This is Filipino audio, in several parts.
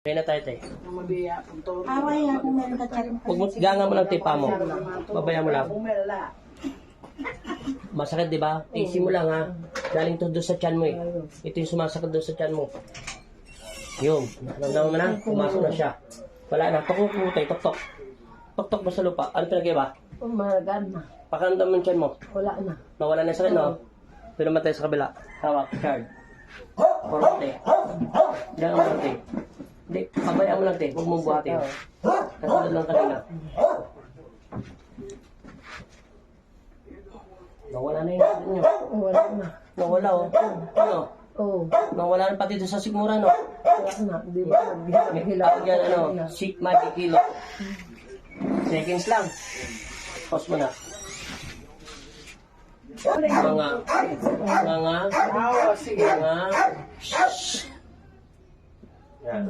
Kaya na tayo, te. Away ako meron ka chat. Huwag mo, ganga mo lang, te, pa mo. Babaya mo lang. Masakit, di ba? Easy mo lang, ha? Galing to doon sa tiyan mo, eh. Ito yung sumasakit doon sa tiyan mo. Yun. Naramdaman mo na? Pumasok na siya. Wala na. Tok mo, te. Tok-tok. Tok-tok mo sa lupa. Ano pinag-iba? Umagan na. Pakiramdam mo yung tiyan mo. Wala na. Nawala na yung sakit, no? Doon naman tayo sa kabila. Hawak, card. Puro, te. Diyan mo lang, te. Hindi, pabayaan mo lang, te. Huwag mong buhatin. Kasunod lang kanina. Nawala na yung sakit nyo. Wala na. Nawala, oh. Ano? Oo. Nawala na pati doon sa sigmura, no? Wala na. Di ba? Tawag yan, ano? Sick magic kilo. Seconds lang. Pause mo na. Mga. Yan.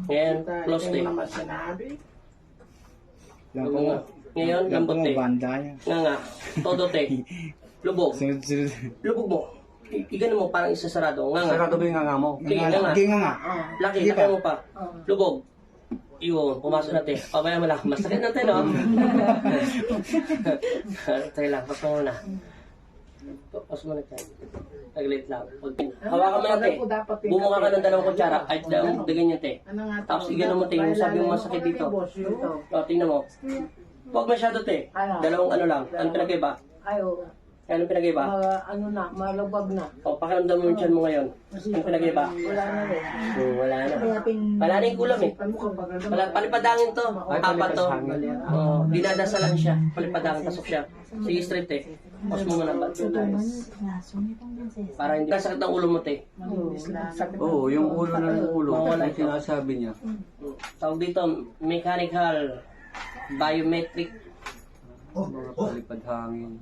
Ngayon, close te. Ngayon, lambot te. Nga. Todo te. Lubog. Lubog mo. Igano mo, parang isasarado. Nga. Sarado ba yung nga mo? Nga nga. Laki mo pa. Lubog. Iyon, pumasok natin. Pabaya mo lang. Masakit natin, no? Tayo lang, pas mo muna. Pas mo na tayo. Taglit lang. Hawakan mo natin. Bumuka ka ng 2 kutsara. Ay, dagan yung te. Tapos igano mo te. Yung sabi mo masakit dito. O, tingnan mo. Huwag masyado te. 2 ano lang. Ano pinag-iba? Ayaw. Ano pinag-iba? Ano na, malabag na. O, pakiramdam mo yung tiyan mo ngayon. Ano pinag-iba? Wala na rin. Wala na. Wala na yung kulam eh. Palipadangin to. Apat to. Dinadasalan siya. Palipadangin, pasok siya. Sige, straight eh. Pause mo muna ba? Para hindi kasakit ng ulo mo, te. Oo, yung ulo ng ulo. Yung sinasabi niya. Tawag dito, mechanical, biometric. Mga palipad hangin.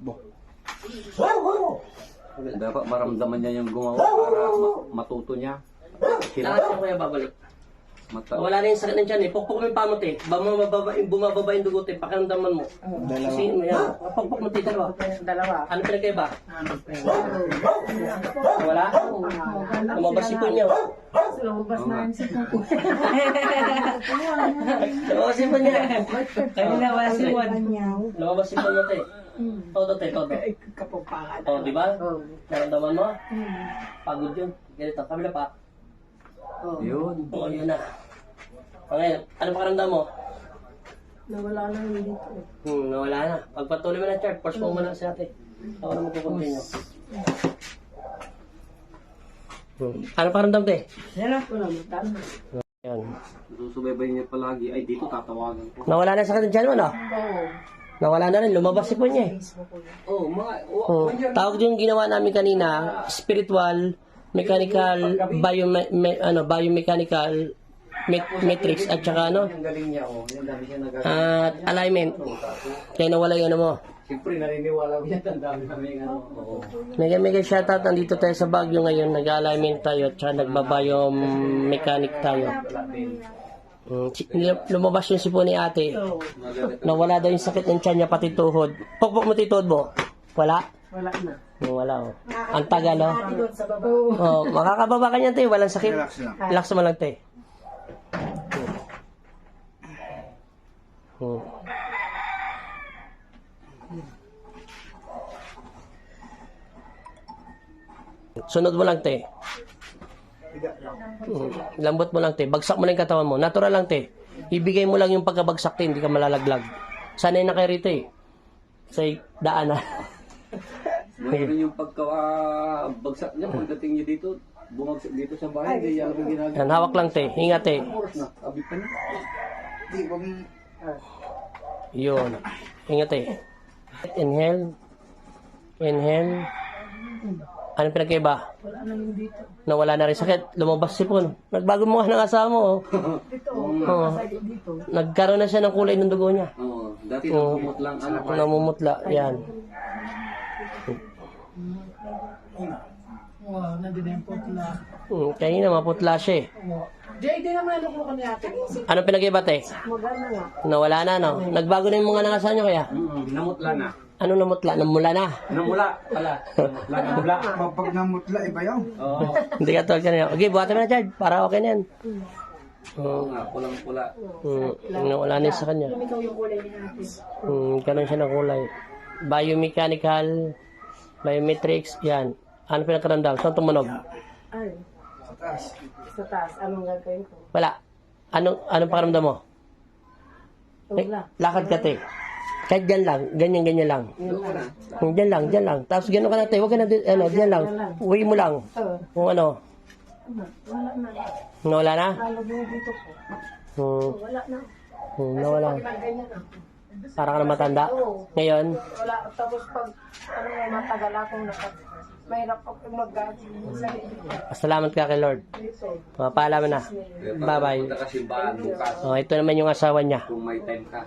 Dapat maramdaman niya yung gumawa para matuto niya. Lahat siya kuya babalik. Wala na yung sakit ng tiyan eh. Pukpuk mo yung pamot eh. Bumababa yung dugot eh. Pakiramdaman mo. Kasi yan. Pukpuk mo te, dalawa. Ano pinagkaiba? Wala? Lumabas sipon niya. Lumabas na ang sipon ko. Lumabas sipon niya. Kanina wala sipon. Lumabas sipon mo te. Todo te, todo. O, di ba? Naramdaman mo? Pagod yun. Ganito, kabila pa. Yun. Oo, yun na. Okay, ano pakiramdam mo? Nawala na yun dito. Nawala na. Pagpatuloy mo na, Chart. Force mo muna sa atin. Ako na magkukontinue. Ano pakiramdam, te? Wala na. Yan. Susubaybay niya palagi. Ay, dito tatawagan ko. Nawala na sa katin dyan mo, no? Oo. Nawala na rin. Lumabas si po niya eh. Oo, mga... Tawag yung ginawa namin kanina, spiritual, mechanical, biomechanical, matrix, at saka ano, Yung galing niya, oh. Yung dami siya at alignment. Kaya nawala yung ano mo. Siyempre, naniniwala ko yan. Ang dami namin ano. Oo. Mega shoutout, nandito tayo sa Baguio ngayon, nag-alignment tayo, at saka nagbabiomechanic tayo. Lumabas yung sipon ni ate. Nawala daw yung sakit ng tiyan niya, pati tuhod. Pukpuk mo tituhod mo. Wala? Wala na. Wala, oh. Ang tagal, oh. Oh, makakababa ka niyan, te. Walang sakit. Relax mo lang, te. Sunod mo lang, te. Lambot mo lang, te. Bagsak mo lang yung katawan mo. Natural lang, te. Ibigay mo lang yung pagkabagsak, te. Hindi ka malalaglag. Sanay na kayo rito, eh. Sa daan na. Meron yung pagkabagsak niya. Pagdating niya dito, bumagsak dito sa bahay. Hindi yan ang ginagawa. Yan, hawak lang, te. Ingat, te. Oras na. Abit pa niya. Yun. Ingat, te. Inhale. Inhale. Ano pinagkaiba? Wala na yun dito. Nawala na rin sakit. Lumabas sipon. Nagbago mo ka ng asawa mo. Oh. Dito. Oo. Dito. Nagkaroon na siya ng kulay ng dugo niya. Oo. Dati namumut lang. Ano pa. Namumutla. Yan. Wow, nandun na yung putla. Kanina maputla siya eh. Jay, di naman naluklo ka ni ate. Ano pinag-iba, te? Maganda nga. Nawala na, no? Nagbago na yung mga nangasawa niyo kaya? Namutla na. Ano namutla? Namula na. Namula pala. Namula. Pag namutla, iba yun. Oo. Hindi ka tulad kanina. Okay, buhatan mo na, Chad. Para okay na yan. Oo nga, pulang-pula. Wala na sa kanya. Ikaw yung kulay ni ate. Ganun siya ng kulay. Biomechanical, biometrics, yan. Ano pinakaramdam? Saan tumunog? Ay. Sa taas. Anong gagawin ko? Wala. Anong pakiramdam mo? Wala. Lakad ka, te. Kahit dyan lang, ganyan lang. Dyan lang. Tapos gano'n ka na, te. Huwag ka na, dyan lang. Uwi mo lang. Kung ano. Wala na. Nawala na? Lalo din dito po. Wala na. Nawala. Ganyan na. Para ka na matanda. Ngayon, Wala. Tapos pag matagal akong mahirap ako mag-gaji sa hindi. salamat ka kay Lord. Paalam na. Bye-bye. Punta ka simbahan bukas Ito naman yung asawa niya. kung may time ka.